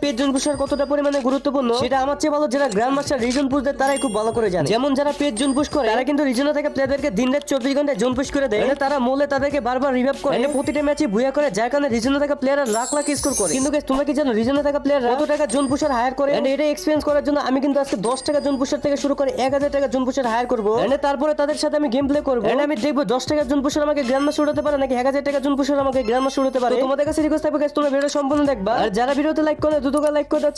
পেট zone পুষার কতটা পরিমাণে গুরুত্বপূর্ণ সেটা আমার চেয়ে ভালো যারা গ্র্যান্ড মাস্টার রিজন পুশ দেয় তারাই খুব ভালো করে জানে। যেমন যারা পেট জোন পুশ করে তারা কিন্তু রিজনে থেকে প্লেয়ারদেরকে দিন রাত 24 ঘন্টায় জোন পুশ করে দেয়। তারা মোলে তাদেরকে বারবার রিভাইভ করে প্রতিটা ম্যাচে বুয়া করে, যার কারণে রিজনে থাকা প্লেয়াররা লাখ লাখ স্কোর করে। কিন্তু গাইস তোমরা কি জানো রিজনে থাকা প্লেয়াররা কত টাকা জোন পুশার হায়ার করে? এটা এক্সপেরিয়েন্স করার জন্য আমি কিন্তু আজকে 10 টাকা জোন পুশার থেকে শুরু করে 1000 টাকা জোন পুশার হায়ার করব। তারপরে তাদের সাথে আমি গেম প্লে করব। আমি দেখবো 10 টাকা জোন পুশার আমাকে গ্র্যান্ড মাস্টার উঠাতে পারে নাকি 1000 টাকা জোন পুশার আমাকে গ্র্যান্ড মাস্টার উঠাতে পারে। তোমাদের কাছে রিকোয়েস্ট থাকবে গাইস তোমরা ভিডিও সম্পূর্ণ দেখবা, আর যারা ভিডিওতে লাইক করে দ্রুত করে লাইক করে দাও,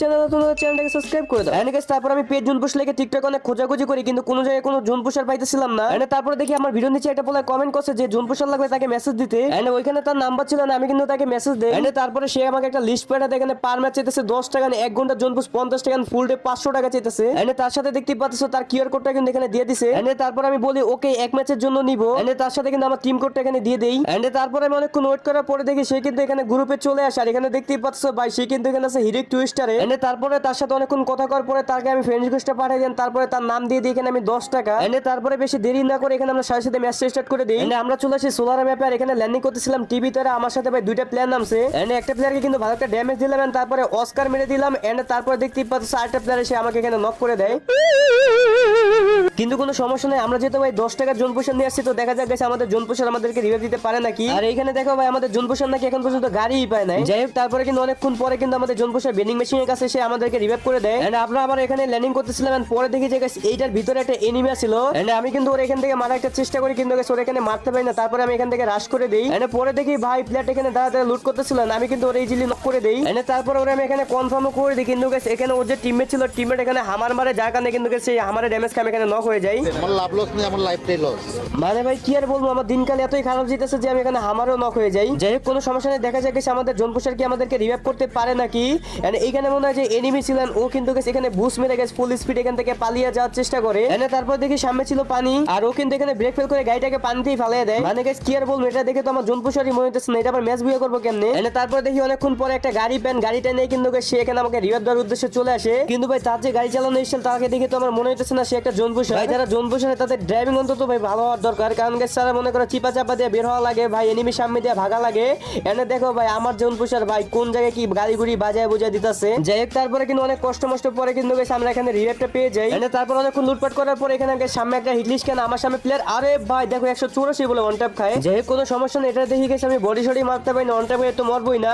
চ্যানেলটাকে সাবস্ক্রাইব করে দাও। গাইস তারপর আমি পেজ জোন পুশ লেগে টিকটক অনেক খোঁজাখুঁজি করি কিন্তু কোনো জায়গায় কোনো জোন পুশার পাইতেছিলাম না। তারপরে দেখি আমার ভিডিও নিচে একটা বলে কমেন্ট করছে যে জোন পুশার লাগবে তাকে মেসেজ দিতে। ওইখানে তার নাম্বার ছিল না, আমি কিন্তু তাকে মেসেজ দেই। তারপরে সে আমাকে একটা লিস্ট পাঠাতে, এখানে পার ম্যাচ চাইতেছে 10 টাকা, 1 ঘন্টা জোন পুশ 50 টাকা, ফুল ডে 500 টাকা চাইতেছে। তার সাথে দেখতে পাচ্ছ তার কিউআর কোডটা কিন্তু এখানে দিয়ে দিছে। তারপর আমি বলি ওকে এক ম্যাচের জন্য নিব। তার সাথে কিন্তু আমার টিম কোডটা এখানে দিয়ে দেই। তারপরে আমি অনেকক্ষণ ওয়েট করার পরে দেখি সে কিন্তু এখানে গ্রুপে চলে আসে, আর এখানে দেখতেই পাচ্ছ ভাই সে কিন্তু এখানে আছে হিরিক টুইস্টারে। তারপরে তার সাথে অনেকক্ষণ কথা করার পরে তাকে আমি ফ্রেন্ড রিকোয়েস্টটা পাঠিয়ে দেন, তারপরে তার নাম দিয়ে দিই এখানে আমি 10 টাকা। তারপরে বেশি দেরি না করে এখানে আমরা সাথে সাথে ম্যাচ স্টার্ট করে দিই। আমরা চলে আসি সোলার ম্যাপে, আর এখানে ল্যান্ডিং করতেছিলাম টিভিতে। আমার সাথে ভাই দুইটা প্লেয়ার নামছে, একটা প্লেয়ারকে কিন্তু ভালো একটা ড্যামেজ দিলাম, তারপরে অস্কার মেরে দিলাম। তারপরে দেখতেই পাচ্ছ আরেকটা প্লেয়ার এসে আমাকে এখানে নক করে দেয়। কিন্তু কোনো সমস্যা নেই, আমরা যেহেতু ভাই 10 টাকার জোন পোশাক নিয়ে আসছি, তো দেখা যাক গেছে আমাদের জোন পোশাক আমাদেরকে রিভাইভ দিতে পারে নাকি। আর এইখানে দেখো ভাই আমাদের জোন পোশাক নাকি এখন পর্যন্ত গাড়িই পায় নাই। যাই হোক তারপরে কিন্তু অনেকক্ষণ পরে কিন্তু আমাদের জোন পোশাক বেন্ডিং মেশিনের কাছে এসে আমাদেরকে রিভাইভ করে দেয়। আমরা আবার এখানে ল্যান্ডিং করতেছিলাম, পরে দেখি যে এইটার ভিতরে একটা এনিমি ছিল। আমি কিন্তু ওর এখান থেকে মারার একটা চেষ্টা করি, কিন্তু ওর এখানে মারতে পারি না। তারপরে আমি এখান থেকে রাশ করে দেই। পরে দেখি ভাই প্লেয়ার এখানে দাঁড়াতে লুট করতেছিল, আমি কিন্তু ওর ইজিলি নক করে দেই। তারপরে ওরে আমি এখানে কনফার্ম করে দিই, কিন্তু এখানে ওর যে টিমমেট ছিল টিমমেট এখানে হামার মারে, যার কারণে কিন্তু সেই হামারে ড্যামেজ খাম এখানে নক হয়ে যায়। আমার লাভ লস নেই, আমার লাইফটাই লস। মানে ভাই কি আর বলবো, আমার দিনকাল এতই খারাপ যেতেছে যে আমি এখানে হামারও নক হয়ে যাই। যাই হোক কোনো সমস্যা নেই, দেখা যায় আমাদের জোন পুশার কি আমাদেরকে রিভাইভ করতে পারে নাকি। এইখানে মনে হয় যে এনিমি ছিলেন, ও কিন্তু এখানে বুস্ট মেরে গেছে, ফুল স্পিড এখান থেকে পালিয়ে যাওয়ার চেষ্টা করে। তারপর দেখি সামনে ছিল পানি, আর ও কিন্তু এখানে ব্রেক ফেল করে গাড়িটাকে পানিতেই ফালিয়ে দেয়। মানে গাইস কি আর বলবো, এটা দেখে তো আমার জোন পুশারই মনে হইতেছে না, এটা আবার ম্যাচ বুয়া করবো কেমনে। তারপর দেখি অনেকক্ষণ পরে একটা গাড়ি প্যান, গাড়িটা নিয়ে কিন্তু সে এখানে আমাকে রিভাইভ দেওয়ার উদ্দেশ্যে চলে আসে। কিন্তু ভাই তার যে গাড়ি চালানো স্টাইল তাকে দেখে তো আমার মনে হইতেছে না সে একটা জোন পুশার। ভাই যারা জোন পুশার তাদের ড্রাইভিং অন্তত ভাই ভালো হওয়ার দরকার, কারণ গাইস তারা মনে করে চিপা চাপা দিয়ে বের হওয়া লাগে, ভাই এনিমি সামনে দিয়ে ভাগা লাগে। দেখো ভাই আমার জোন পুশার ভাই কোন জায়গায় কি গাড়ি গুড়ি বাজায় বুঝায় দিতেছে। যাই হোক তারপরে কিন্তু অনেক কষ্ট মষ্ট পরে কিন্তু আমরা এখানে রিভাইভটা পেয়ে যাই। তারপর অনেকক্ষণ লুটপাট করার পর এখানে সামনে একটা হিটলিস্ট কেন আমার সামনে প্লেয়ার, আরে ভাই দেখো 184 বলে ওয়ান ট্যাপ খায়। যাই হোক কোনো সমস্যা নেই, এটা দেখি গেছে আমি বডি শডি মারতে পারি না, ওয়ান ট্যাপ তো মরবই না।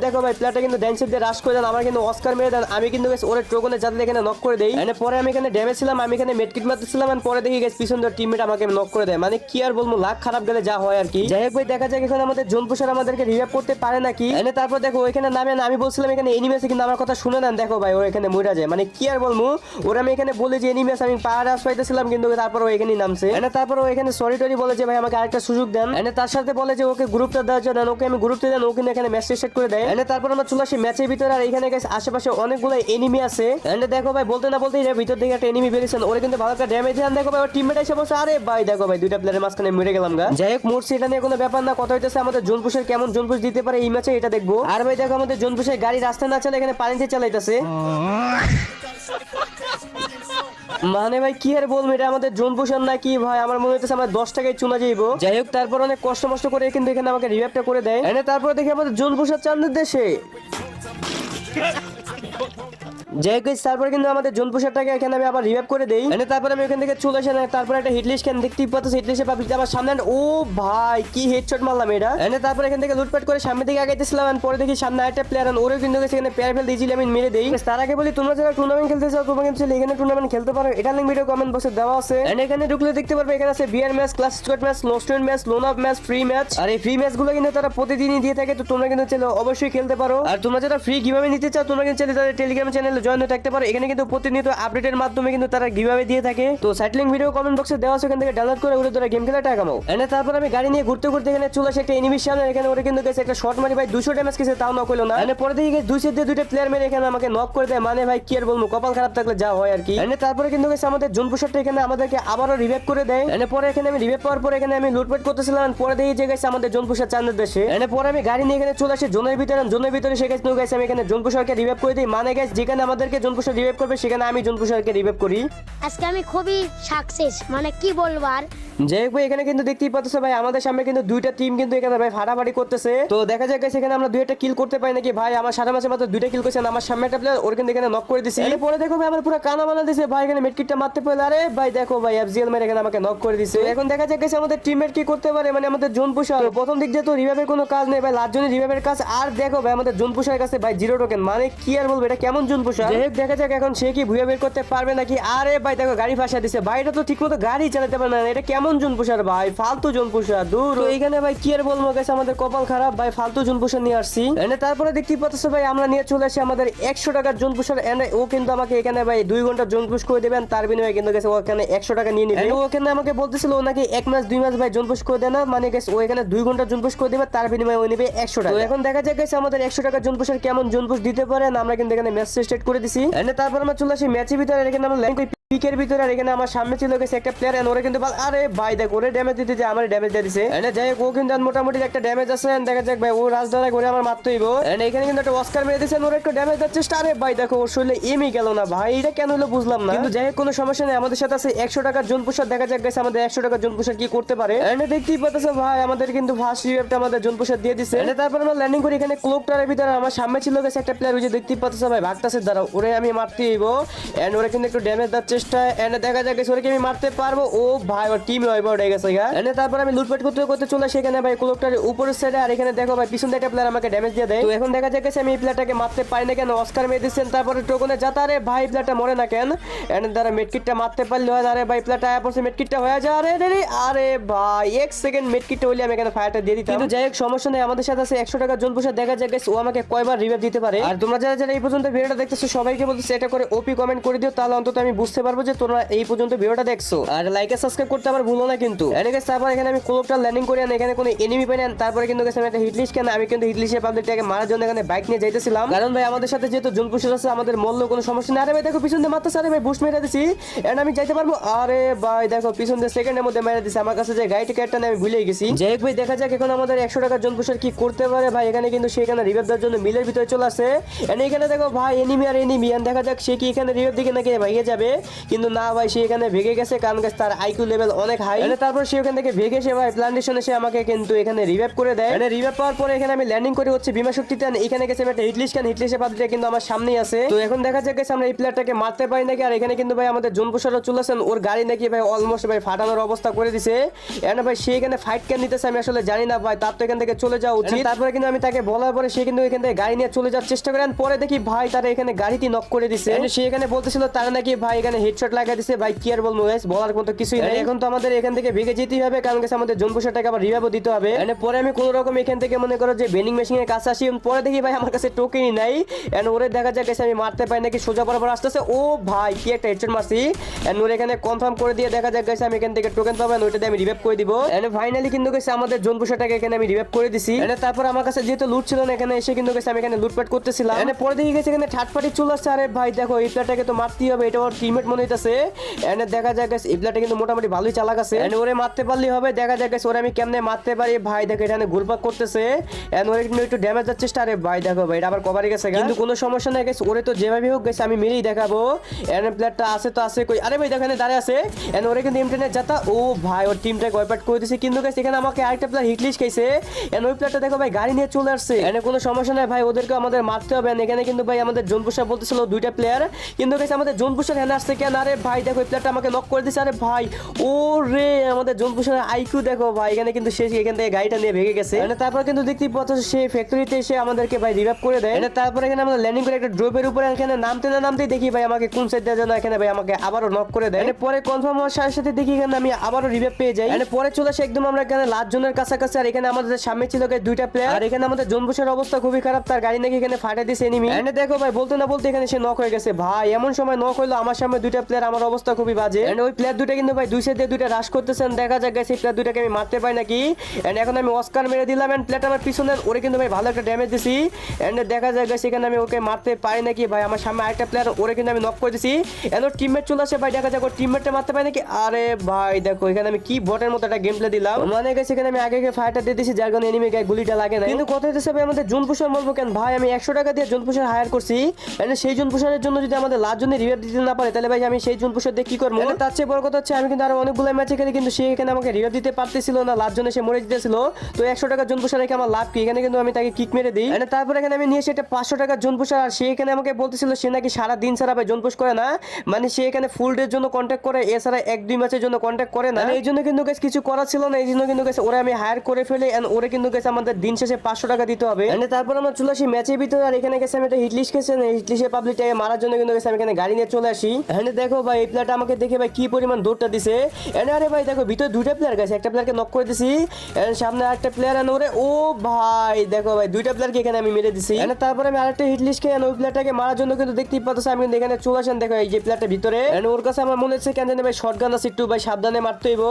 দেখো ভাই প্লেয়ারটা কিন্তু ড্যান্সের দিয়ে রাশ করে দেন, আমার কিন্তু অস্কার মেরে দেন, আমি কিন্তু ওরে টোকনে যাতে এখানে নক করে দেই। পরে আমি এখানে ড্যামেজ ছিলাম, আমি এখানে মেডকিট মারতেছিলাম, পরে দেখি গেছে পিছন দিয়ে টিমমেট আমাকে নক করে দেয়। মানে কি আর বলবো, লাখ খারাপ গেলে যা হয় আর কি। যাই হোক ভাই দেখা যাক এখন আমাদের জোন পুশার আমাদেরকে রিভাইভ করতে পারে নাকি। তারপর দেখো ওইখানে নামে, আমি বলছিলাম এখানে এনিমি আছে, কিন্তু আমার কথা শুনে নেন, দেখো ভাই ও এখানে মরে যায়। মানে কি আর বলবো, ওরা আমি এখানে বলি যে এনিমি আছে, আমি পাহাড় আস পাইতেছিলাম, কিন্তু তারপর ও এখানেই নামছে। তারপর ও এখানে সরি টরি বলে যে ভাই আমাকে আরেকটা সুযোগ দেন। তার সাথে বলে যে ওকে গ্রুপটা দেওয়ার জন্য, ওকে আমি গ্রুপটা দেন, ও কিন্তু এখানে ম্যাচ সেট করে দেয়। তারপর আমরা চলে আসি ম্যাচের ভিতরে, আর এখানে আশেপাশে অনেকগুলো এনিমি আছে। দেখো ভাই বলতে না বলতে এর ভিতর থেকে একটা এনিমি বেরিয়েছেন, ওরা কিন্তু ভালো একটা ড্যামেজ দেন। দেখো ভাই ওর টিমমেট এসে বসে, আরে ভাই দেখো ভাই দুইটা প্লেয়ারের মাঝখানে মরে গেলাম গা। যাই হোক মরছি, এটা নিয়ে কোনো ব্যাপার না, কথা হইতেছে আমাদের জোন পুশের কেমন জোন পুশ দিতে পারে এই ম্যাচে, এটা দেখবো। আর ভাই দেখো আমাদের জোন পুশের গাড়ি রাস্তা না চলে এখানে পানিতে চালাইতেছে। মানে ভাই কি আর বলবো, এটা আমাদের জোন পুশার নাকি ভাই, আমার মনে হচ্ছে আমার 10 টাকায় চুনা যাইবো। যাই হোক তারপর অনেক কষ্ট মষ্ট করে কিন্তু এখানে আমাকে রিভাইভটা করে দেয়। তারপর দেখি আমাদের জোন পুশার চাঁদের দেশে। যাই হোক তারপরে কিন্তু আমাদের জোন পুশারটাকে এখানে আমি আবার রিভাইভ করে দেই। তারপরে আমি এখান থেকে চলে আসি, তারপরে একটা হিটলিস্ট কেন দেখতেই পাচ্ছ, হিটলিস্টে পাবলিক আমার সামনে, ও ভাই কি হেডশট মারলাম এটা। তারপরে এখান থেকে লুটপাট করে সামনের দিকে আগাইতেছিলাম, পরে দেখি সামনে আরেকটা প্লেয়ার, ওরে কিন্তু এখানে প্লেয়ার ফেল দিয়েছিলাম, আমি মেরে দেই। তার আগে বলি তোমরা যারা টুর্নামেন্ট খেলতে চাও তোমরা কিন্তু এখানে টুর্নামেন্ট খেলতে পারো, এটা লিংক ভিডিও কমেন্ট বক্সে দেওয়া আছে। এখানে ঢুকলে দেখতে পারবে এখানে আছে bear match, class squad match, no student match, loan up match, free match. আর এই ফ্রি ম্যাচ গুলো কিন্তু তারা প্রতিদিনই দিয়ে থাকে, তো তোমরা কিন্তু চাইলে অবশ্যই খেলতে পারো। আর তোমরা যারা ফ্রি কিভাবে নিতে চাও তোমরা কিন্তু চাইলে তাদের টেলিগ্রাম চ্যানেলে জয়েন হয়ে থাকতে পারো, এখানে কিন্তু প্রতিনিয়ত আপডেটের মাধ্যমে কিন্তু তারা গিভঅ্যাওয়ে দিয়ে থাকে। তো সাইট লিংক ভিডিও কমেন্ট বক্সে দেওয়া আছে, ওখান থেকে ডাউনলোড করে ওরে তোরা গেম খেলে টাকা কামাও। তারপর আমি গাড়ি নিয়ে ঘুরতে ঘুরতে এখানে চলে আসে একটা এনিমির সামনে, এখানে ওরে কিন্তু গেছে একটা শর্ট মারি ভাই 200 ড্যামেজ খেয়েছে, তাও নক হলো না। পরে দেখি গেছে 2 সেট দিয়ে দুইটা প্লেয়ার মেরে এখানে আমাকে নক করে দেয়। মানে ভাই কি আর বলবো, কপাল খারাপ থাকলে যা হয় আর কি। তারপরে কিন্তু গেছে আমাদের জোন পুশারটা এখানে আমাদেরকে আবারও রিভাইভ করে দেয়। পরে এখানে আমি রিভাইভ পাওয়ার পরে এখানে আমি লুটপাট করতেছিলাম, পরে দেখি যে গেছে আমাদের জোন পুশার চাঁদের দেশে। পরে আমি গাড়ি নিয়ে এখানে চলে আসি জোনের ভিতরে, জোনের ভিতরে সে গেছে গেছে আমি এখানে জোন পুশারকে রিভাইভ করে দিই। মানে গেছে যেখানে আমাদেরকে জোনপুষার রিভাইভ করবে, সেখানে আমি জোনপুষারকে রিভাইভ করি। আজকে আমি খুবই সাকসেস, মানে কি বলবো আর। যাই হোক ভাই, এখানে কিন্তু দেখতেই পাচ্ছ ভাই আমাদের সামনে কিন্তু দুইটা টিম কিন্তু এখানে ভাই ফাটাফাটি করতেছে। তো দেখা যাক guys, এখানে আমরা দুইটা কিল করতে পাই নাকি। ভাই আমার সারা মাসে মাত্র দুইটা কিল করেছেন, আমার সামনে একটা প্লেয়ার ওর কিন্তু এখানে নক করে দিছি। এরপরে দেখো ভাই আমার পুরো কানা বানা দিছে ভাই, এখানে মেডকিটটা মারতে পারলে, আরে ভাই দেখো ভাই এফজিএল মেরে এখানে আমাকে নক করে দিছে। এখন দেখা যাক guys, আমাদের টিমমেট কি করতে পারে, মানে আমাদের জোনপুষার প্রথম দিক দিয়ে তো রিভাইভের কোনো কাজ নেই ভাই, লাস্ট জনের রিভাইভের কাজ। আর দেখো ভাই আমাদের জোনপুষার কাছে ভাই 0 টোকেন, মানে কি আর বলবো, এটা কেমন জোনপুষার। যাই হোক দেখা যাক এখন সে কি ভুয়া বের করতে পারবে নাকি। আরে ভাই দেখো গাড়ি ফাঁসা দিছে ভাই, এটা তো ঠিকমতো গাড়ি চালাতে পারে না, এটা কেমন জোনপুষার ভাই, ফালতু জোনপুষার দূর। তো এইখানে ভাই কি আর বলবো গেছে, আমাদের কপাল খারাপ ভাই, ফালতু জোনপুষার নিয়ে আসছি। এন্ড তারপরে দেখতেই পাচ্ছ ভাই আমরা নিয়ে চলে আসি আমাদের 100 টাকার জোনপুষার। এন্ড ও কিন্তু আমাকে এখানে ভাই 2 ঘন্টা জোনপুষ করে দেবেন, তার বিনিময়ে কিন্তু গেছে ও এখানে 100 টাকা নিয়ে নিবে। ও এখানে আমাকে বলতেছিল ও নাকি 1 মাস 2 মাস ভাই জোনপুষ করে দেয় না, মানে গেছে ও এখানে 2 ঘন্টা জোনপুষ করে দেবে, তার বিনিময়ে ও নিবে 100 টাকা। তো এখন দেখা যাক গেছে আমাদের 100 টাকার জোনপুষার কেমন জোনপুষ দিতে পারে না। আমরা কিন্তু এখানে ম্যাচ স্টার্ট করে দিছি। এন্ড তারপর আমরা চলে আসি ম্যাচের ভিতরে, এখানে আমরা ল্যান্ড পিকের ভিতরে। আর এখানে আমার সামনে ছিল গেছে একটা প্লেয়ার, এন্ড ওরে কিন্তু আরে ভাই দেখো ওরে ড্যামেজ দিতে যে আমার ড্যামেজ দিয়ে দিছে। এন্ড যাই হোক ও কিন্তু মোটামুটি একটা ড্যামেজ আছে। এন্ড দেখা যাক ভাই ও রাজধারা করে আমার মারতে হইব। এন্ড এখানে কিন্তু একটা অস্কার মেরে দিয়েছে, ওর একটা ড্যামেজ দিচ্ছে। আরে ভাই দেখো ওর শরীরে এমই গেল না ভাই, এটা কেন হলো বুঝলাম না। কিন্তু যাই হোক কোনো সমস্যা নেই, আমাদের সাথে আছে 100 টাকার জোনপুষার। দেখা যাক গেছে আমাদের 100 টাকার জোনপুষার কি করতে পারে। এন্ড দেখতেই পাচ্ছ ভাই আমাদের কিন্তু ফার্স্ট রিভাইভটা আমাদের জোনপুষার দিয়ে দিছে। এন্ড তারপর আমরা ল্যান্ডিং করি এখানে ক্লোকটারের ভিতরে। আমার সামনে ছিল গেছে একটা প্লেয়ার, ওই যে দেখতেই পাচ্ছ ভাই ভাগতাছে দ্বারা ওরে আমি মারতে হইব। এন্ড ওরে কিন্তু একটু ড্যামেজ দেওয়ার চেষ্টা। এন্ড দেখা যাক গেছে ওরে কি আমি মারতে পারবো। ও ভাই ওর টিম হইব উঠে গেছে গা। এন্ড তারপর আমি লুটপাট করতে করতে চলে আসি এখানে ভাই ক্লোকটারের উপরের সাইডে। আর এখানে দেখো ভাই পিছন থেকে একটা প্লেয়ার আমাকে ড্যামেজ দিয়ে দেয়। তো এখন দেখা যাক গেছে আমি এই প্লেয়ারটাকে মারতে পারি না কেন, অস্কার মেরে দিচ্ছেন। তারপরে টোকনে যাতা, আরে ভাই প্লেয়ারটা মরে না কেন। এন্ড দ্বারা মেডকিটটা মারতে পারলে হয়। আরে ভাই প্লেয়ারটা আয়া পড়ছে, মেডকিটটা হয়ে যায়। আরে রে আরে ভাই 1 সেকেন্ড মেডকিটটা হইলে আমি এখানে ফায়ারটা দিয়ে দিতাম। কিন্তু যাই হোক সমস্যা নেই, আমাদের সাথে আছে 100 টাকার জোনপুষার। দেখা যাক গেছে ও আমাকে কয়বার রিভাইভ দিতে পারে। আর তোমরা যারা যারা এই পর্যন্ত ভিডিওটা দেখতেছো সবাইকে বলতেছি এটা করে ওপি কমেন্ট করে দিও, তাহলে অন্তত আমি বুঝতে পারবো যে তোমরা এই পর্যন্ত ভিডিওটা দেখছো। আর লাইক আর সাবস্ক্রাইব করতে আবার ভুলো না কিন্তু। এন্ড গাইস তারপর এখানে আমি ক্লোকটা ল্যান্ডিং করি, আর এখানে কোনো এনিমি পাই না। তারপরে কিন্তু গেছে আমি একটা হিটলিস্ট কেন, আমি কিন্তু হিটলিস্টে পাবলিকটাকে মারার জন্য এখানে বাইক নিয়ে যাইতেছিলাম, কারণ ভাই আমাদের সাথে যেহেতু জোনপুষার আছে আমাদের মরলেও কোনো সমস্যা নেই। আরে ভাই দেখো পিছন দিয়ে মারতেছে, আরে ভাই বুস্ট মেরে দিছি এন্ড আমি যাইতে পারবো। আরে ভাই দেখো পিছন দিয়ে সেকেন্ডের মধ্যে মেরে দিছে, আমার কাছে যে গাড়িটা ক্যারেক্টার আমি ভুলেই গেছি। যাই হোক ভাই দেখা যাক এখন আমাদের 100 টাকার জোনপুষার কি করতে পারে ভাই। এখানে কিন্তু সেখানে রিভাইভ দেওয়ার জন্য মিলের ভিতরে চলে আসে। এন্ড এখানে দেখো ভাই এনিমি আর এনিমি, এন্ড দেখা যাক সে কি এখানে রিভাইভ দিকে নাকি ভেঙে যাবে। কিন্তু না ভাই সে এখানে ভেঙে গেছে, কারণ গাছ তার আইকিউ লেভেল অনেক হাই। এন্ড তারপর সে ওখান থেকে ভেঙে সে ভাই প্ল্যান্টেশনে সে আমাকে কিন্তু এখানে রিভাইভ করে দেয়। এন্ড রিভাইভ পাওয়ার পরে এখানে আমি ল্যান্ডিং করে হচ্ছে বিমা শক্তিতে। এখানে গেছে একটা হিটলিস্ট, কারণ হিটলিস্টের পাত্রটা কিন্তু আমার সামনেই আছে। তো এখন দেখা যাক গেছে আমরা এই প্লেয়ারটাকে মারতে পারি নাকি। আর এখানে কিন্তু ভাই আমাদের জোনপুষারও চলেছেন, ওর গাড়ি নাকি ভাই অলমোস্ট ভাই ফাটানোর অবস্থা করে দিছে। এন্ড ভাই সে এখানে ফাইট কেন নিতেছে আমি আসলে জানি না ভাই, তার তো এখান থেকে চলে যাওয়া উচিত। তারপরে কিন্তু আমি তাকে বলার পরে সে কিন্তু এখান থেকে গাড়ি নিয়ে চলে যাওয়ার চেষ্টা করেন। পরে দেখি ভাই তারা এখানে গাড়িটি নক করে দিছে। সে এখানে বলতেছিল তারা নাকি ভাই এখানে হেডশট লাগাই দিছে। ভাই কি আর বলবো গাইস, বলার মতো কিছুই নাই। এখন তো আমাদের এখান থেকে ভেগে যেতেই হবে, কারণ গেছে আমাদের জোনপুষারটাকে আবার রিভাইভও দিতে হবে। এন্ড পরে আমি কোনো রকম এখান থেকে মনে করো যে বেনিং মেশিনের কাছে আসি। পরে দেখি ভাই আমার কাছে টোকেনই নাই। এন্ড ওরে দেখা যাক গেছে আমি মারতে পারি নাকি, সোজা বরাবর আসতেছে। ও ভাই কি একটা হেডশট মারছি। এন্ড ওরে এখানে কনফার্ম করে দিয়ে দেখা যাক গেছে আমি এখান থেকে টোকেন পাবো, ওইটা দিয়ে আমি রিভাইভ করে দিব। এন্ড ফাইনালি কিন্তু গেছে আমাদের জোনপুষারটাকে এখানে আমি রিভাইভ করে দিছি। এন্ড তারপর আমার কাছে যেহেতু লুট ছিল না এখানে এসে কিন্তু গেছে আমি এখানে লুটপাট করতেছিলাম। এন্ড পরে দেখি গেছে এখানে থার্ড পার্টি চলে আসছে। আরে ভাই দেখো এই প্লেয়ারটাকে তো মারতেই হবে, এটা ওর টিমমেট মনে হইতাছে। এন্ড দেখা যাক গেছে এই প্লেয়ারটা কিন্তু মোটামুটি ভালোই চালাক আছে। এন্ড ওরে মারতে পারলেই হবে। দেখা যাক গেছে ওরে আমি কেমনে মারতে পারি। ভাই দেখো এখানে ঘুরপাক করতেছে, এন্ড ওরে কিন্তু একটু ড্যামেজ যাচ্ছে। আরে ভাই দেখো ভাই এটা আবার কভারে গেছে, কিন্তু কোনো সমস্যা নাই গেছে, ওরে তো যেভাবে হোক গেছে আমি মেরেই দেখাবো। এন্ড প্লেয়ারটা আছে তো আছে কই, আরে ভাই দেখো এখানে দাঁড়িয়ে আছে। এন্ড ওরে কিন্তু এমটেনে যাতা। ও ভাই ওর টিমটাকে ওয়াইপ আউট করে দিয়েছে, কিন্তু গেছে এখানে আমাকে আরেকটা প্লেয়ার হিটলিস্ট খাইছে। এন্ড ওই প্লেয়ারটা দেখো ভাই গাড়ি নিয়ে চলে আসছে। এন্ড কোনো সমস্যা নাই ভাই, ওদেরকে আমাদের মারতে হবে। এখানে কিন্তু ভাই আমাদের জোনপুষার বলতেছিল দুইটা প্লেয়ার, কিন্তু গেছে আমাদের জোনপুষার হেনে আসছে কেন। আরে ভাই দেখো এই প্লেয়ারটা আমাকে নক করে দিয়েছে। আরে ভাই ও রে আমাদের জোনপুষার আইকিউ দেখো ভাই, এখানে কিন্তু সে এখান থেকে গাড়িটা নিয়ে ভেঙে গেছে। তারপর কিন্তু দেখতেই পাচ্ছ সে ফ্যাক্টরিতে এসে আমাদেরকে ভাই রিভাইভ করে দেয়। তারপর এখানে আমরা ল্যান্ডিং করে একটা ড্রপের উপরে এখানে নামতে না নামতেই দেখি ভাই আমাকে কোন সাইড দেওয়ার জন্য এখানে ভাই আমাকে আবারও নক করে দেয়। পরে কনফার্ম হওয়ার সাথে সাথে দেখি এখানে আমি আবারও রিভাইভ পেয়ে যাই। পরে চলে আসে একদম আমরা এখানে লাস্ট জনের কাছাকাছি। আর এখানে আমাদের সামনে ছিল দুইটা প্লেয়ার। আর এখানে আমাদের জোনপুষার অবস্থা খুবই খারাপ, তার গাড়ি নাকি এখানে ফাটে দিছে এনিমি। এন্ড দেখো ভাই বলতে না বলতে এখানে সে নক হয়ে গেছে। ভাই এমন সময় নক হইলো আমার সামনে দুইটা দুইটা প্লেয়ার আমার অবস্থা খুবই বাজে এন্ড ওই প্লেয়ার দুইটা কিন্তু ভাই দুই সাইড দিয়ে দুইটা রাশ করতেছেন দেখা যাক গাইস এই প্লেয়ার দুইটাকে আমি মারতে পাই নাকি এন্ড এখন আমি অস্কার মেরে দিলাম এন্ড প্লেয়ারটা আমার পিছনে ওরে কিন্তু ভাই ভালো একটা ড্যামেজ দিছি এন্ড দেখা যাক গাইস এখানে আমি ওকে মারতে পারি নাকি ভাই আমার সামনে আরেকটা প্লেয়ার ওরে কিন্তু আমি নক করে দিছি এন্ড ওর টিমমেট চলে আসে ভাই দেখা যাক ওর টিমমেটটা মারতে পারি নাকি আরে ভাই দেখো এখানে আমি কি বটের মতো একটা গেম প্লে দিলাম মানে গাইস এখানে আমি আগে ফায়ারটা দিয়ে দিছি যার কারণে এনিমি গায়ে গুলিটা লাগে না কিন্তু কথা হচ্ছে ভাই আমাদের জোন পুশার বলবো কেন ভাই আমি 100 টাকা দিয়ে জোন পুশার হায়ার করছি এন্ড সেই জোন পুশারের জন্য যদি আমাদের লাস্ট জোনে রিভাইভ দিতে না পারে তাহলে ভাই আমি সেই জোন পুশার দিয়ে কি করব তার চেয়ে বড় কথা হচ্ছে আমি কিন্তু আরো অনেকগুলো ম্যাচে খেলি কিন্তু সে এখানে আমাকে রিভাইভ দিতে পারতেছিল না লাস্ট জোনে সে মরে যেতেছিল তো 100 টাকা জোন পুশার রেখে আমার লাভ কি এখানে কিন্তু আমি তাকে কিক মেরে দিই এন্ড তারপর এখানে আমি নিয়ে এসে একটা 500 টাকা জোন পুশার আর সে এখানে আমাকে বলতেছিল সে নাকি সারা দিন সারা ভাই জোন পুশ করে না মানে সে এখানে ফুল ডে এর জন্য কন্টাক্ট করে এছাড়া 1-2 ম্যাচের জন্য কন্টাক্ট করে না এই জন্য কিন্তু গাইস কিছু করা ছিল না এই জন্য কিন্তু গাইস ওরে আমি হায়ার করে ফেলি এন্ড ওরে কিন্তু গাইস আমাদের দিন শেষে 500 টাকা দিতে হবে এন্ড তারপর আমরা চলে আসি ম্যাচের ভিতরে আর এখানে গেছে আমি একটা হিট লিস্ট খেয়েছি হিট লিস্টে পাবলিকটাকে মারার জন্য কিন্তু গেছে আমি এখানে গাড়ি নিয়ে চলে আসি এন্ড দেখো ভাই এই প্লেয়ারটা আমাকে দেখে ভাই কি পরিমাণ দৌড়টা দিছে এন্ড আরে ভাই দেখো ভিতরে দুইটা প্লেয়ার গেছে একটা প্লেয়ারকে নক করে দিছি এন্ড সামনে আরেকটা প্লেয়ার এন্ড ওরে ও ভাই দেখো ভাই দুইটা প্লেয়ারকে এখানে আমি মেরে দিছি এন্ড তারপরে আমি আরেকটা হিট লিস্ট খেয়ে ওই প্লেয়ারটাকে মারার জন্য কিন্তু দেখতেই পাচ্ছ আমি কিন্তু এখানে চলে আসেন দেখো এই যে প্লেয়ারটা ভিতরে এন্ড ওর কাছে আমার মনে হচ্ছে কেন জানি ভাই শটগান আছে একটু ভাই সাবধানে মারতে হইব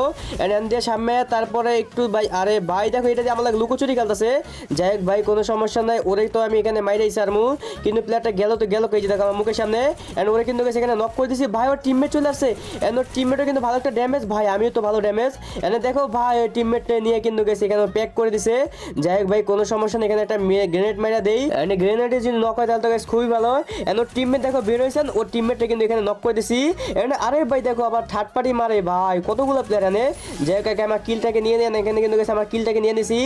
এন্ড দিয়ে সামনে তারপরে একটু ভাই আরে ভাই দেখো এটা দিয়ে আমার লুকোচুরি খেলতেছে যাই হোক ভাই কোনো সমস্যা নাই ওরে তো আমি এখানে মাইরাইছি আরমু কিন্তু প্লেয়ারটা গেল তো গেল কই যে দেখো আমার মুখের সামনে এন্ড ওরে কিন্তু এখানে নক করে দিছি ভাই ওর টিমমেট চলে আসছে এন্ড ওর টিমমেটও কিন্তু ভালো একটা ড্যামেজ ভাই আমিও তো ভালো ড্যামেজ এন্ড দেখো ভাই ওই টিমমেটটা নিয়ে কিন্তু গেছে এখানে প্যাক করে দিছে যাই হোক ভাই কোনো সমস্যা নেই এখানে একটা গ্রেনেড মাইরা দেই এন্ড গ্রেনেডে যদি নক হয় তাহলে তো গাইস খুবই ভালো এন্ড ওর টিমমেট দেখো বের হইছেন ওর টিমমেটটা কিন্তু এখানে নক করে দিছি এন্ড আরে ভাই দেখো আবার থার্ড পার্টি মারে ভাই কতগুলো প্লেয়ার এনে যাই হোক আমার কিলটাকে নিয়ে নেন এখানে কিন্তু গেছে আমার কিলটাকে নিয়ে নিছি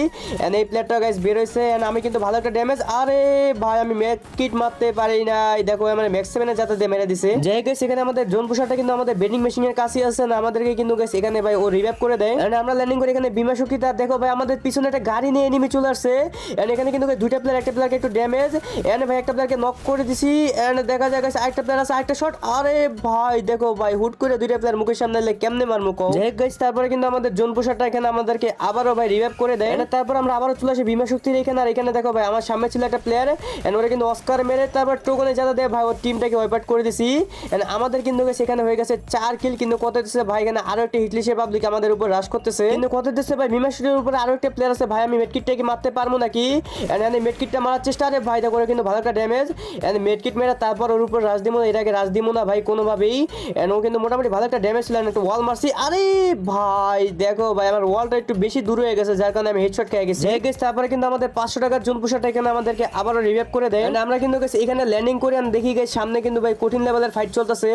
এন্ড এই প্লেয়ারটা গাইস বের হইছে এন্ড আমি কিন্তু ভালো একটা ড্যামেজ আরে ভাই আমি ম্যাক কিট মারতে পারি নাই দেখো আমার ম্যাক্স 7 এর যাতে দিয়ে মেরে দিছে যাই গাইস এখানে আমাদের জোন পুশারটা কিন্তু আমাদের বেডিং মেশিনের কাছে আছে না আমাদেরকে কিন্তু গাইস এখানে ভাই ও রিভাইভ করে দেয় এন্ড আমরা ল্যান্ডিং করে এখানে বিমা শক্তিটা দেখো ভাই আমাদের পিছনে একটা গাড়ি নিয়ে এনিমি চলে আসছে এন্ড এখানে কিন্তু দুইটা প্লেয়ার একটা প্লেয়ারকে একটু ড্যামেজ এন্ড ভাই একটা প্লেয়ারকে নক করে দিছি এন্ড দেখা যায় গাইস আরেকটা প্লেয়ার আছে আরেকটা শট আরে ভাই দেখো ভাই হুট করে দুইটা প্লেয়ার মুখের সামনে এলে কেমনে মারমু কও যাই গাইস তারপরে কিন্তু আমাদের জোন পুশারটা এখানে আমাদেরকে আবারো ভাই রিভাইভ করে দেয় এন্ড তারপর আমরা আবারো চলে আসি বিমা শক্তির এখানে আর এখানে দেখো ভাই আমার সামনে ছিল একটা প্লেয়ার এন্ড ওরে কিন্তু অস্কার মেরে তারপর টোকনে জাদা দেয় ভাই ওর টিমটাকে ওয়াইপ আউট করে দিছি এন্ড আমাদের কিন্তু গাইস এখানে হয়ে গেছে 4 কিল কিন্তু কত দিতেছে ভাই এখানে আরো একটা হিটলিশে পাবলিক আমাদের উপর রাশ করতেছে কিন্তু কত দিতেছে ভাই বিমা শক্তির উপরে আরো একটা প্লেয়ার আছে ভাই আমি মেডকিটটাকে মারতে পারবো নাকি এন্ড আমি মেডকিটটা মারার চেষ্টা আরে ভাই দেখো ওরে কিন্তু ভালো একটা ড্যামেজ এন্ড মেডকিট মেরে তারপর ওর উপর রাশ দিমু এর আগে রাশ দিমু না ভাই কোনোভাবেই এন্ড ও কিন্তু মোটামুটি ভালো একটা ড্যামেজ ছিল একটা ওয়াল মারছি আরে ভাই দেখো ভাই আমার ওয়ালটা একটু বেশি দূর হয়ে গেছে যার কারণে আমি হেডশট খেয়ে গেছি তারপরে কিন্তু আমাদের 500 টাকার জোন পুশারটা এখানে আমাদেরকে আবারো রিভাইভ করে দেয় এন্ড আমরা কিন্তু গাইস এখানে ল্যান্ডিং করে আমি দেখি গাইস সামনে কিন্তু ভাই কঠিন লেভেলের ফাইট চলতেছে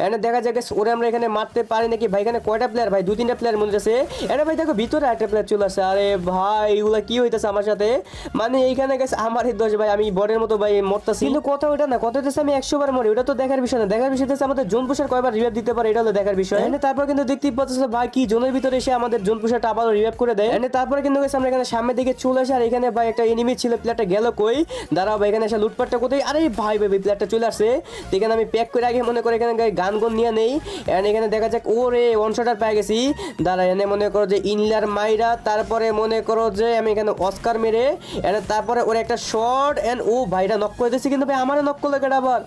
এন্ড দেখা যায় গাইস ওরে আমরা এখানে মারতে পারি নাকি ভাই এখানে কয়টা প্লেয়ার ভাই 2-3টা প্লেয়ার মনে আছে এন্ড ভাই দেখো ভিতরে একটা প্লেয়ার চলে আসে আরে ভাই এগুলা কি হইতাছে আমার সাথে মানে এইখানে গাইস আমারই দোষ ভাই আমি বড়ের মতো ভাই মরতাছি কিন্তু কথা ওটা না কথা হইতাছে আমি 100 বার মরি ওটা তো দেখার বিষয় না দেখার বিষয় হচ্ছে আমাদের জোন পুশার কয়বার রিভাইভ দিতে পারে এটা হলো দেখার বিষয় এন্ড তারপর কিন্তু দেখতেই পাচ্ছেন ভাই কি জোনের ভিতরে এসে আমাদের জোন পুশারটা আবার রিভাইভ করে দেয় এন্ড তারপরে কিন্তু গাইস আমরা এখানে সামনের দিকে চলে আসি আর এখানে ভাই একটা এনিমি ছিল প্লেয়ারটা গেল কই দাঁড়াও ভাই এখানে এসে লুটপাটটা কোথায় আরে ভাই ভাই প্লেয়ারটা চলে আসছে এখানে আমি প্যাক করে আগে মনে করে এখানে গান গন নিয়ে নেই এন্ড এখানে দেখা যাক ওরে ওয়ান শটার পেয়ে গেছি দাঁড়া এনে মনে করো যে ইনলার মাইরা তারপরে মনে করো যে আমি এখানে অস্কার মেরে এন্ড তারপরে ওর একটা শট এন্ড ও ভাইরা নক করে দিয়েছি কিন্তু ভাই আমারও নক করলো কেটে আবার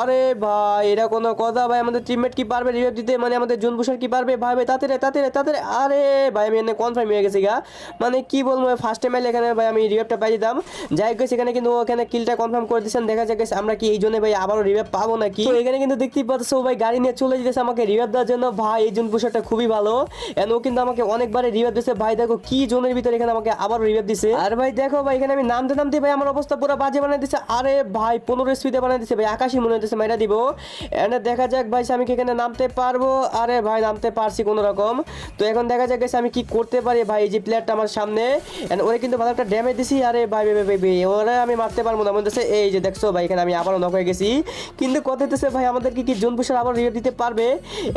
আরে ভাই এটা কোনো কথা ভাই আমাদের টিমমেট কি পারবে রিভাইভ দিতে মানে আমাদের জোন পুশার কি পারবে ভাই ভাই তাড়াতাড়ি আরে ভাই আমি এনে কনফার্ম হয়ে গেছি গা মানে কি বলবো ফার্স্ট টাইম এখানে ভাই আমি রিভাইভটা পাই দিতাম যাই হোক এখানে কিন্তু ওখানে কিলটা কনফার্ম করে দিয়েছেন দেখা যাক আমরা কি এই জন্য ভাই আবারও রিভাইভ পাবো নাকি তো এখানে কিন্তু দেখতেই পাচ্ছ ভাই গাড়ি নিয়ে চলে যেতেছে আমাকে রিভাইভ দেওয়ার জন্য ভাই এই জোন পুশারটা খুবই ভালো এন্ড ও কিন্তু আমাকে অনেকবারে রিভাইভ দিয়েছে ভাই দেখো কি জোনের ভিতরে এখানে আমাকে আবারও রিভাইভ দিছে আর ভাই দেখো ভাই এখানে আমি নামতে ভাই আমার অবস্থা পুরো বাজে বানিয়ে দিছে আরে ভাই 15 স্পিডে বানিয়ে দিছে ভাই আকাশই মনে হচ্ছে মাইরা দিব এন্ড দেখা যাক ভাই আমি কি এখানে নামতে পারবো আরে ভাই নামতে পারছি কোনো রকম তো এখন দেখা যাক আমি কি করতে পারি ভাই এই যে প্লেয়ারটা আমার সামনে এন্ড ওরে কিন্তু ভালো একটা ড্যামেজ দিছি আরে ভাই ওরে আমি মারতে পারবো না মনে হচ্ছে এই যে দেখছো ভাই এখানে আমি আবারও নক হয়ে গেছি কিন্তু কথা হচ্ছে ভাই আমাদেরকে কি জোন পুশার আবার রিভাইভ দিতে পারবে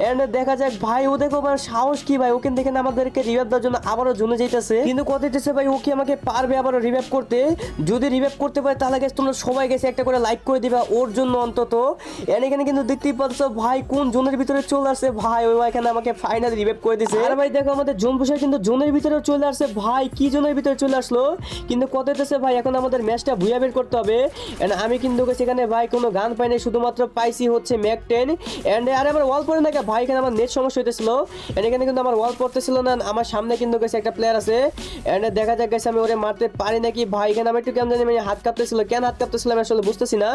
এন্ড দেখা যাক ভাই ও দেখো ভাই সাহস কি ভাই ওকে দেখেন আমাদেরকে রিভাইভ দেওয়ার জন্য আবারও জোনে যাইতেছে কিন্তু কথা হচ্ছে ভাই ও কি আমাকে পারবে আবারও রিভাইভ করতে যদি রিভাইভ করতে পারে তাহলে গাইস তোমরা সবাই গেছে একটা করে লাইক করে দিবা ওর জন্য অন্তত তো এখানে কিন্তু দেখতেই পাচ্ছ ভাই কোন জোনের ভিতরে চলে আসছে ভাই, ওই এখানে আমাকে ফাইনালি রিভাইভ করে দিয়েছে। আর ভাই দেখো আমাদের জোন পুষার কিন্তু জোনের ভিতরে চলে আসছে ভাই, কি জোনের ভিতরে চলে আসলো কিন্তু কত হইতেছে ভাই, এখন আমাদের ম্যাচটা ভুয়া বের করতে হবে। এন্ড আমি কিন্তু সেখানে ভাই কোনো গান পাই নাই, শুধুমাত্র পাইছি হচ্ছে ম্যাক 10 এন্ড আর আমার ওয়াল পড়ে না ভাই, এখানে আমার নেট সমস্যা হইতেছিল এখানে কিন্তু আমার ওয়াল পড়তেছিল না, আমার সামনে কিন্তু গেছে একটা প্লেয়ার আছে এন্ড দেখা যাক গেছে আমি ওরে মারতে পারি নাকি ভাই, এখানে আমি একটু কেমন জানি মানে হাত কাঁপতেছিল, কেন হাত কাঁপতেছিল আমি আসলে বুঝতেছি না।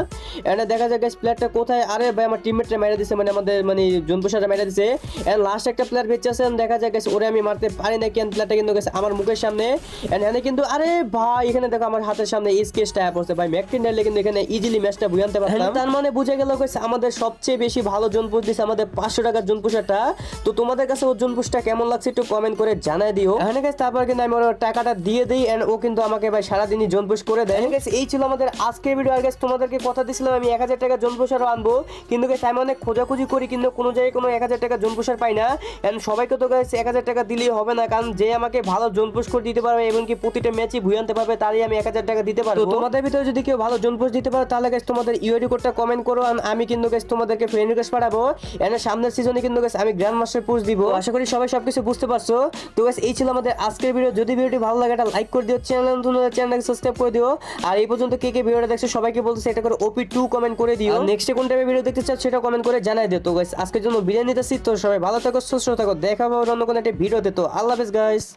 এন্ড দেখা যাক গেছে প্লেয়ারটা কোথায়, আরে ভাই আমার টিমমেটরা মেরে দিছে, মানে আমাদের মানে জোনপুষারটা মেরে দিছে এন্ড লাস্ট একটা প্লেয়ার বেঁচে আছে, দেখা যাক গেছে ওরে আমি মারতে পারি নাকি, এন্ড প্লেয়ারটা কিন্তু গেছে আমার মুখের সামনে এন্ড এখানে কিন্তু আরে ভাই এখানে দেখো আমার হাতের সামনে স্কেচটা পড়ছে ভাই, ম্যাক 10 ডাইলে কিন্তু এখানে ইজিলি ম্যাচটা বুঝাতে পারতাম। তার মানে বুঝে গেল গেছে আমাদের সবচেয়ে বেশি ভালো জোনপুষ দিছে আমাদের 500 টাকার জোনপুষারটা। তো তোমাদের কাছে ওর জোনপুষটা কেমন লাগছে একটু কমেন্ট করে জানাই দিও। এখানে গেছে তারপর কিন্তু আমি ওর টাকাটা দিয়ে দিই এন্ড ও কিন্তু আমাকে ভাই সারাদিনই জোনপুষ করে দেয়। গেছে এই ছিল আমাদের আজকের ভিডিও। আর গেছে তোমাদেরকে কথা দিছিলাম আমি 1000 টাকা জোনপুষারও আনবো, কিন্তু গেছে আমি অনেক খোঁজাখুঁজি করি কিন্তু কোনো জায়গায় কোনো 1000 টাকা জোনপুষার পাই না এন্ড সবাইকে তো গেছে 1000 টাকা দিলেই হবে না, কারণ যে আমাকে ভালো জোনপুষ করে দিতে পারবে এবং কি প্রতিটা ম্যাচই ভুই আনতে পারবে তারই আমি 1000 টাকা দিতে পারবো। তো তোমাদের ভিতরে যদি কেউ ভালো জোনপুষ দিতে পারো তাহলে গেছে তোমাদের ইউআইডি কোডটা কমেন্ট করো, আমি কিন্তু গেছে তোমাদেরকে ফ্রেন্ড রিকোয়েস্ট পাঠাবো এন্ড সামনের সিজনে কিন্তু গেছে আমি গ্র্যান্ড মাস্টার পুশ দিব। আশা করি সবাই সবকিছু বুঝতে পারছো। তো গেছে এই ছিল আমাদের আজকের ভিডিও। যদি ভিডিওটি ভালো লাগে একটা লাইক করে দিও, চ্যানেলটাকে সাবস্ক্রাইব করে দিও। আর এই পর্যন্ত কে কে ভিডিওটা দেখছো সবাইকে বলতেছে এটা করে OP2 কমেন্ট করে দিও। নেক্সট কোন টাইপের ভিডিও দেখতে চাও সেটা কমেন্ট করে জানাই দিও। তো গাইস আজকের জন্য বিদায় নিতেছি, তো সবাই ভালো থাকো সুস্থ থাকো, দেখা হবে অন্য কোনো একটা ভিডিওতে। তো আল্লাহ হাফেজ গাইস।